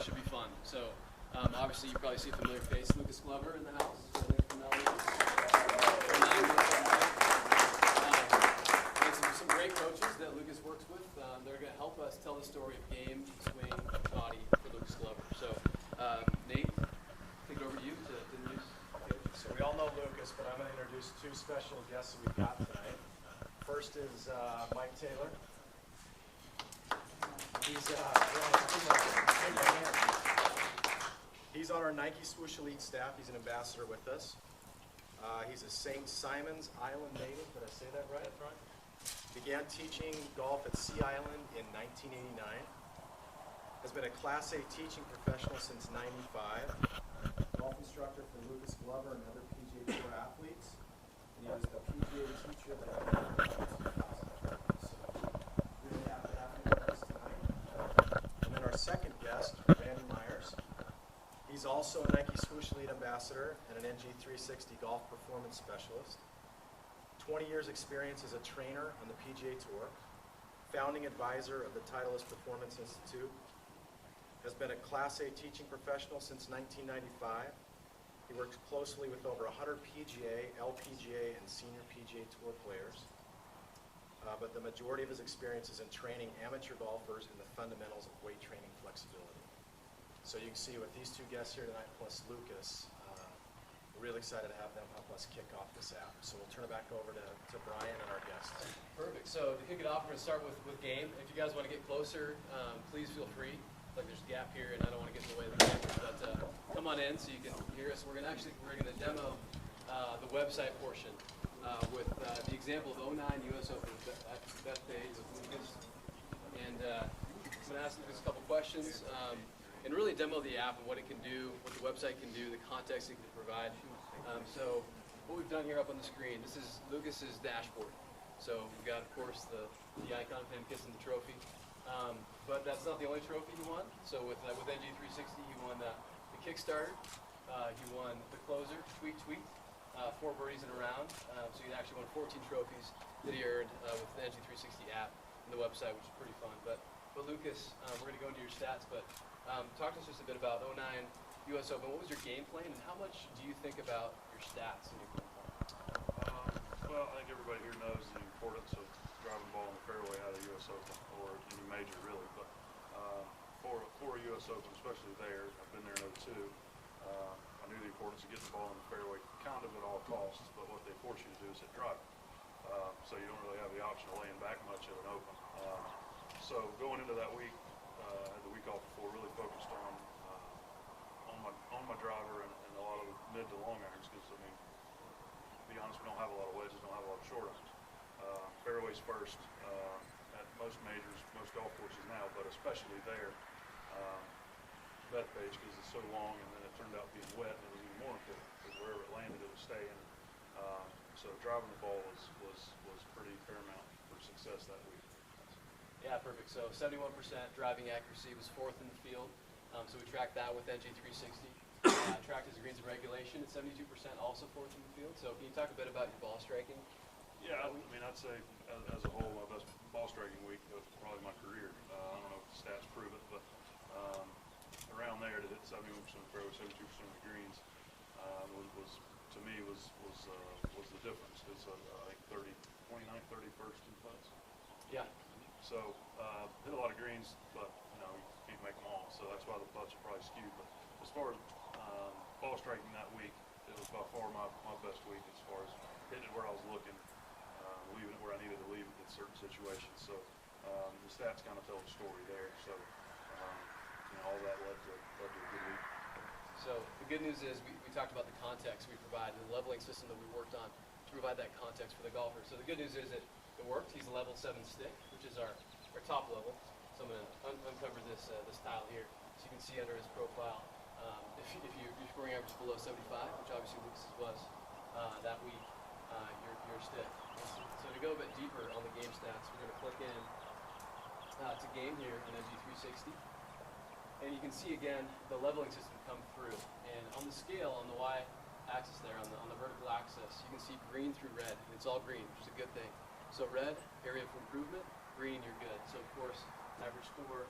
should be fun. So obviously you probably see a familiar face, Lucas Glover in the house. Some great coaches that Lucas works with. They're going to help us tell the story of game, swing, body for Lucas Glover. So Nate, take it over to you to introduce. So we all know Lucas, but I'm going to introduce two special guests that we've got tonight. First is Mike Taylor. He's on our Nike Swoosh Elite staff. He's an ambassador with us. He's a St. Simon's Island native. Did I say that right? That's right. Began teaching golf at Sea Island in 1989. Has been a Class A teaching professional since '95. Golf instructor for Lucas Glover and other PGA Tour athletes. And he was the PGA teacher of the So really happy to have him with us tonight. And then our second guest, Randy Myers. He's also a Nike Swoosh Elite ambassador and an NG360 golf performance specialist. 20 years experience as a trainer on the PGA Tour, founding advisor of the Titleist Performance Institute, has been a Class A teaching professional since 1995. He works closely with over 100 PGA, LPGA, and senior PGA Tour players. But the majority of his experience is in training amateur golfers in the fundamentals of weight training flexibility. So you can see with these two guests here tonight, plus Lucas, we're really excited to have them help us kick off this app. So we'll turn it back over to Brian and our guests. Perfect. So to kick it off, we're going to start with game. If you guys want to get closer, please feel free. Like there's a gap here, and I don't want to get in the way of the cameras, but come on in so you can hear us. We're going to demo the website portion with the example of 09 U.S. Open Beth Page with Lucas, and I'm going to ask Lucas a couple questions. And really demo the app and what it can do, what the website can do, the context it can provide. So what we've done here up on the screen, this is Lucas's dashboard. So we've got, of course, the icon of him kissing the trophy. But that's not the only trophy he won. So with NG360, he won the Kickstarter. He won the closer, Tweet, 4 birdies in a round. So he actually won 14 trophies that he earned with the NG360 app and the website, which is pretty fun. But Lucas, we're going to go into your stats, but talk to us just a bit about 09 U.S. Open. What was your game plan, and how much do you think about your stats in your game plan? Well, I think everybody here knows the importance of driving the ball in the fairway out of the U.S. Open, or any major really. But for a U.S. Open, especially there, I've been there another two. I knew the importance of getting the ball in the fairway kind of at all costs, but what they force you to do is hit drive. So you don't really have the option of laying back much at an Open. So going into that week, I had the week off before, really focused on my driver and a lot of the mid to long irons, because I mean, to be honest, we don't have a lot of wedges, don't have a lot of short irons. Fairways first at most majors, most golf courses now, but especially there. Bethpage, because it's so long, and then it turned out being wet, and it was even more important because wherever it landed, it was staying. So driving the ball was pretty paramount for success that week. Yeah, perfect. So 71% driving accuracy, was 4th in the field. So we tracked that with NG360. Tracked his greens in regulation at 72%, also 4th in the field. So can you talk a bit about your ball striking? Yeah, I mean, I'd say as a whole, my best ball striking week of probably my career. I don't know if the stats prove it, but around there to hit 71% of the fairway, 72% of the greens was to me was the difference. Because I think 29th, 31st in putts. Yeah. So hit a lot of greens, but you know, you can't make them all. So that's why the putts are probably skewed. But as far as ball striking that week, it was by far my best week as far as hitting it where I was looking, leaving it where I needed to leave it in certain situations. So the stats kind of tell the story there. So you know, all that led to a good week. So the good news is we talked about the context we provide, the leveling system that we worked on to provide that context for the golfer. So the good news is that it worked. He's a level 7 stick, which is our top level. So I'm going to uncover this tile here, so you can see under his profile. If your scoring average is below 75, which obviously Lucas's was that week, you're a stick. So to go a bit deeper on the game stats, we're going to click in to game here in NG360. And you can see again the leveling system come through. And on the scale, on the y-axis there, on the vertical axis, you can see green through red. And it's all green, which is a good thing. So red, area for improvement. Green, you're good. So of course, average score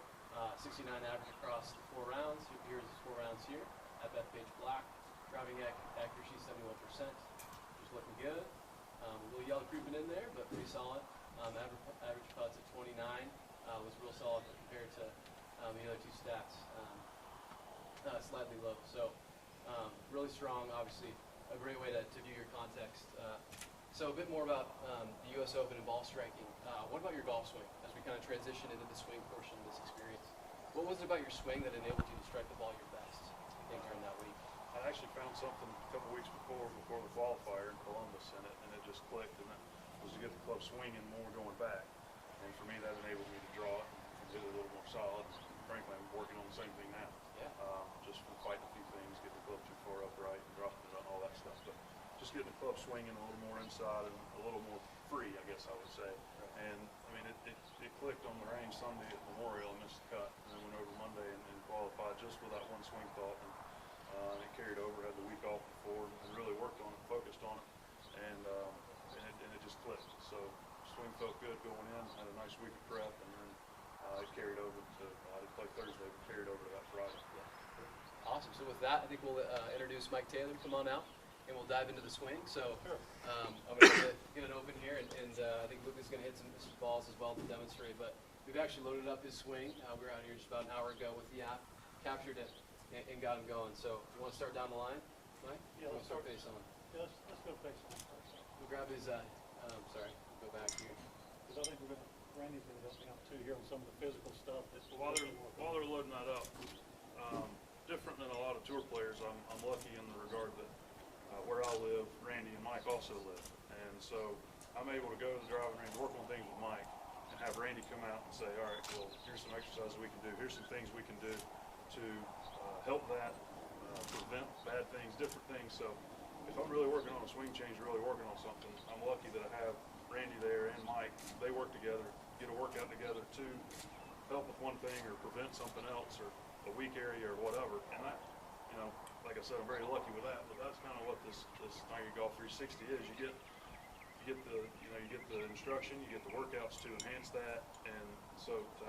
69 average across the 4 rounds. Here's his 4 rounds here. At Bethpage Black. Driving accuracy 71%. Just looking good. A little yellow creeping in there, but pretty solid. Average putts at 29 was real solid compared to the other two stats. Slightly low. So really strong, obviously. A great way to view your context. So a bit more about the U.S. Open and ball striking. What about your golf swing as we kind of transition into the swing portion of this experience? What was it about your swing that enabled you to strike the ball your best, you think, during that week? I actually found something a couple weeks before the qualifier in Columbus, and it just clicked, and that was to get the club swinging more going back. And for me, that enabled me to draw it and hit it a little more solid. Frankly, I'm working on the same thing now. Yeah. Just from fighting a few things, getting the club too far upright and dropping it and all that stuff. But just getting the club swinging a little more inside and a little more free, I guess I would say. Right. And I mean, it clicked on the range Sunday at Memorial and missed the cut, and then went over Monday and qualified just with that one swing thought. And it carried over, had the week off before, and really worked on it, focused on it, and it just clicked. So swing felt good going in, had a nice week of prep, and then it carried over to, I didn't play Thursday, but carried over to that Friday. Yeah. Awesome. So with that, I think we'll introduce Mike Taylor. Come on out, and we'll dive into the swing. So I'm going to get it open here, and I think Luke is going to hit some balls as well to demonstrate. But we've actually loaded up his swing. We were out here just about an hour ago with the app, captured it, and got him going. So you want to start down the line, Mike? Yeah, let's start face on. Yeah, let's go face on first. We'll grab his, sorry, we'll go back here. Because I think Randy's going to help me out too here on some of the physical stuff. While they're loading that up, different than a lot of tour players, I'm lucky in the regard that where I live, Randy and Mike also live. And so I'm able to go to the driving range, work on things with Mike, and have Randy come out and say, all right, well, here's some exercises we can do. Here's some things we can do to help that, prevent bad things, different things. So if I'm really working on a swing change, really working on something, I'm lucky that I have Randy there and Mike. They work together, get a workout together to help with one thing or prevent something else or a weak area or whatever. And that, you know, like I said, I'm very lucky with that. But that's kind of what this Nike Golf 360 is. You get the instruction, you get the workouts to enhance that, and so to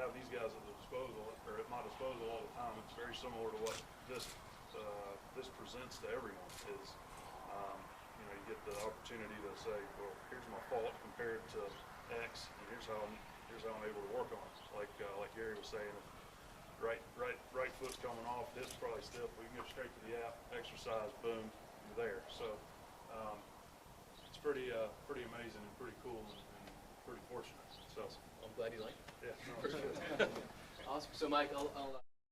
have these guys at the disposal or at my disposal all the time, it's very similar to what this presents to everyone. Is you get the opportunity to say, well, here's my fault compared to X, and here's how I'm able to work on it. Like Gary was saying, if right foot's coming off, hip's probably stiff. We can go straight to the app, exercise, boom, you're there. So it's pretty amazing and pretty cool and pretty fortunate. So I'm glad you like it. yeah, no, it's good. Awesome. So Mike, I'll